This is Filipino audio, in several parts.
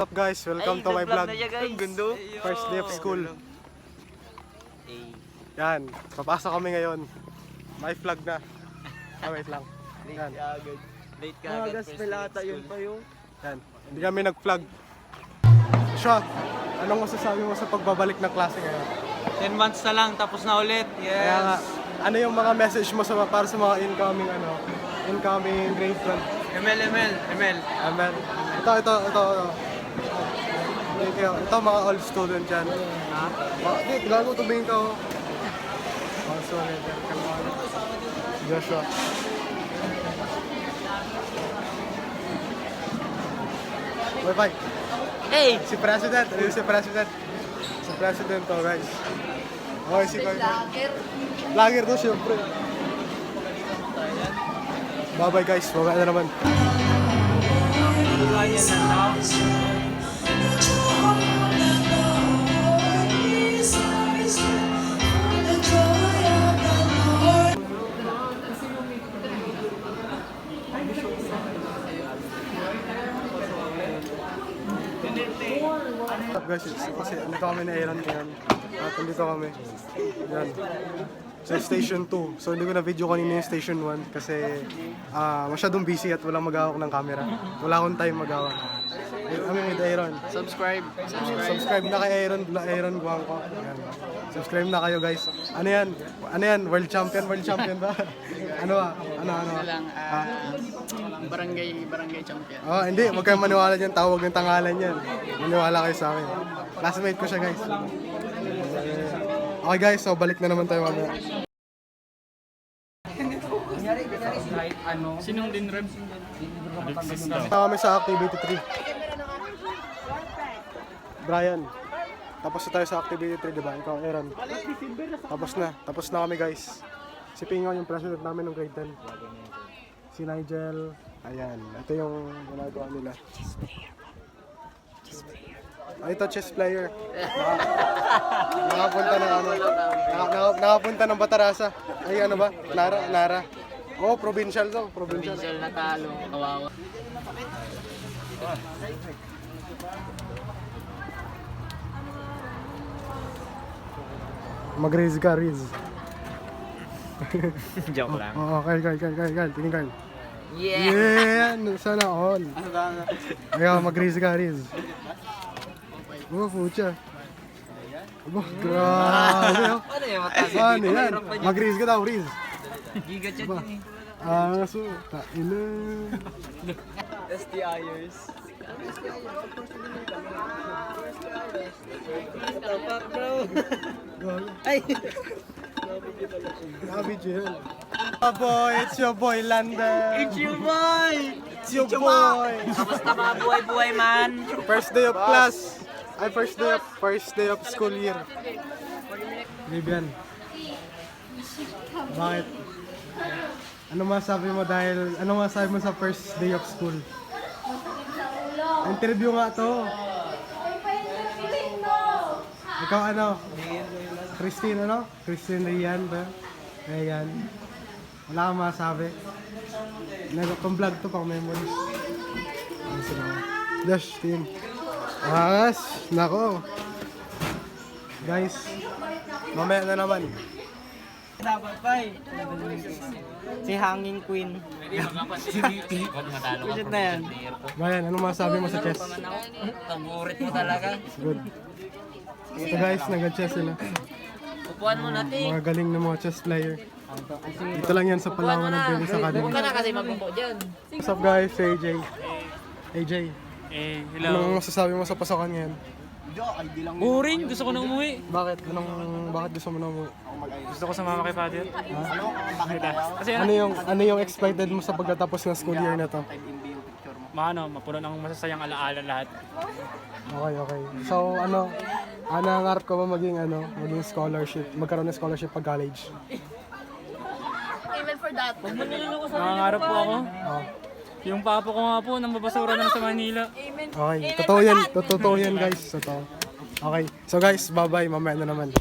What's up guys? Welcome to my vlog. First day of school. Yan, papasok kami ngayon. May vlog na. Wait lang. Yan. Late ka agad. Pelata yun pa yung. Yan, hindi kami nag-vlog. Siya, anong masasabi mo sa pagbabalik ng klase ngayon? 10 months na lang, tapos na ulit. Yes. Kaya nga, ano yung mga message mo para sa mga incoming grade 12? ML. Amen. Ito. Ito mga all student yan. Ha? Hindi, kailangan ko tumingin ka. All student yan. Joshua. Bye. Hey! Si President. Ayun si President. Si President to guys. Okay, si Koy. Vlogger to syempre. Bye guys. Bye na naman. Guys, kasi andito kami na Aaron ngayon. At andito kami. Yan. Sa Station 2. So hindi ko na video kanina yung Station 1 kasi masyadong busy at walang mag-awak ng camera. Wala akong time mag-awak. Kami with Aaron. Subscribe na kay Aaron Guangco. Yan. Subscribe na kayo guys. Ano yan? World champion ba? Ano lang, barangay champion. Oh, hindi. Huwag kayong maniwala dyan. Tawag ng tangalan yan. Maniwala kayo sa akin. Classmate ko siya, guys. Okay, guys. So, balik na naman tayo mamaya. Sinong din rep? Kami sa Activity 3. Brian. Tapos na tayo sa Activity 3, diba? Ikaw, Aaron. Tapos na kami, guys. Si Pingaw yung president namin ng grade 10. Si Nigel. Ayan. Ito yung ginagawa nila. Ito, chess player. Nakapunta ng nakapunta ng Batarasa. Ay, ano ba? Nara. Oh, provincial to. Provincial na talo, kawawa. Mag-raise ka, Riz. Joke lang. Oo, Kyle. Tingin Kyle. Yeah! Yeah! Sana all. Ayaw, mag-raise ka, Riz. Oh, pucha. Aba, grabe. Ano yung mataas? Ano yan? Mag-raise ka daw, Riz. Giga chat yun So, ina. STIers. What the fuck, bro? Ay! Grabe, Jill. Oh boy, it's your boy, Lander. It's your boy! It's your boy. Kamusta mga buhay-buhay, man? First day of class. Ay, first day of school year. Vivian. Bakit? Ano masabi mo sa first day of school? Interview nga to. Ikaw ano? Christine ano? Christine Rian ba? Ayan. Wala kang masabi. Kung vlog to pang memories. Dash team. Nako. Guys, mamaya na naman. Dapat pa eh. Si Hanging Queen. Kulit na yan. Bayan, ano masabi mo sa chess? Paborit mo talaga. Good. So guys, nag-chess sila. Upuan mo natin. Mga galing na mga chess player. Dito lang yan sa Palawan ng Venice Academy. Huwag ka na kasi magbubo dyan. What's up guys? AJ. Hello. Anong masasabi mo sa pasokan ngayon? Boring, gusto ko na umuwi. Bakit gusto mo na mo? Gusto ko sumama kay Father. Kasi Ano yung expected mo sa pagkatapos ng school year na to? mapuno ng masasayang alaala lahat. Okay. So nangarap ka ba maging scholarship, magkaroon ng scholarship pag college? Amen for that. Nangangarap po ako. Oh. Yung papa ko nga po, nang babasura na sa Manila. Okay, totoo yan guys. Totoo. Okay, so guys, bye-bye, mamaya na naman.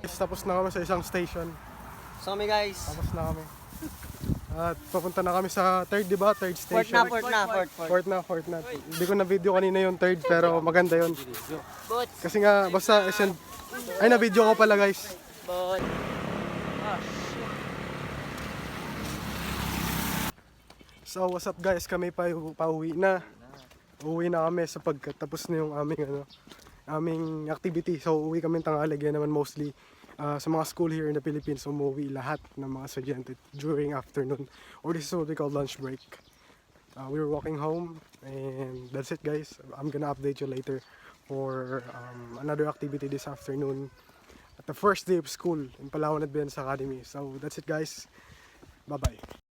guys, tapos na kami sa isang station. So kami guys. Tapos na kami. At papunta na kami sa third, di ba? Third Fourth station. Fourth na. Hindi ko na video kanina yung third, pero maganda yun. Boots. Kasi nga, basta ay, na video ko pala guys. Boots. So, what's up guys? Kami pauwi na. Uwi na kami sapagkat tapos na yung aming activity. So, uwi kami tanghali. Yan naman mostly sa mga school here in the Philippines, umuwi lahat ng mga estudyante during afternoon. Or this is what we call lunch break. We were walking home and that's it guys. I'm gonna update you later for another activity this afternoon at the first day of school in Palawan Advanced Academy. So, that's it guys. Bye-bye.